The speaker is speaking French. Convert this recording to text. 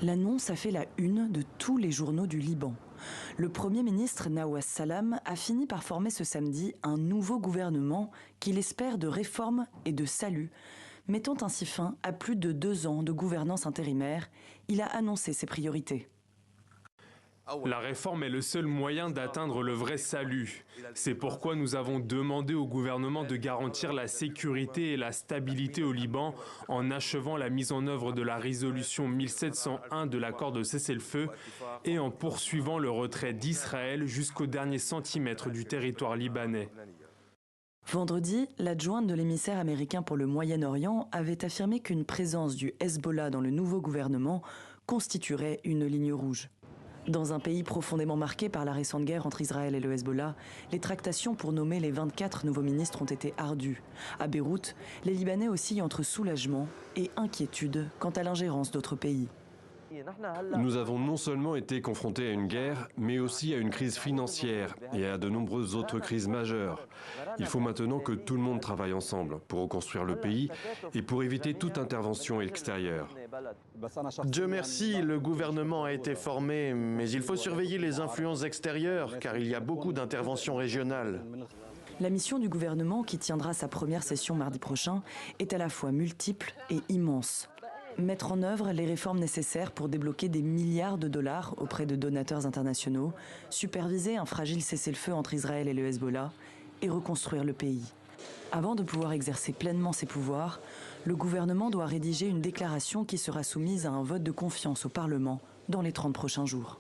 L'annonce a fait la une de tous les journaux du Liban. Le Premier ministre Nawaz Salam a fini par former ce samedi un nouveau gouvernement qu'il espère de réforme et de salut. Mettant ainsi fin à plus de 2 ans de gouvernance intérimaire, il a annoncé ses priorités. La réforme est le seul moyen d'atteindre le vrai salut. C'est pourquoi nous avons demandé au gouvernement de garantir la sécurité et la stabilité au Liban en achevant la mise en œuvre de la résolution 1701 de l'accord de cessez-le-feu et en poursuivant le retrait d'Israël jusqu'au dernier centimètre du territoire libanais. Vendredi, l'adjointe de l'émissaire américain pour le Moyen-Orient avait affirmé qu'une présence du Hezbollah dans le nouveau gouvernement constituerait une ligne rouge. Dans un pays profondément marqué par la récente guerre entre Israël et le Hezbollah, les tractations pour nommer les 24 nouveaux ministres ont été ardues. À Beyrouth, les Libanais oscillent entre soulagement et inquiétude quant à l'ingérence d'autres pays. Nous avons non seulement été confrontés à une guerre, mais aussi à une crise financière et à de nombreuses autres crises majeures. Il faut maintenant que tout le monde travaille ensemble pour reconstruire le pays et pour éviter toute intervention extérieure. Dieu merci, le gouvernement a été formé, mais il faut surveiller les influences extérieures, car il y a beaucoup d'interventions régionales. La mission du gouvernement, qui tiendra sa première session mardi prochain, est à la fois multiple et immense. Mettre en œuvre les réformes nécessaires pour débloquer des milliards de dollars auprès de donateurs internationaux, superviser un fragile cessez-le-feu entre Israël et le Hezbollah et reconstruire le pays. Avant de pouvoir exercer pleinement ses pouvoirs, le gouvernement doit rédiger une déclaration qui sera soumise à un vote de confiance au Parlement dans les 30 prochains jours.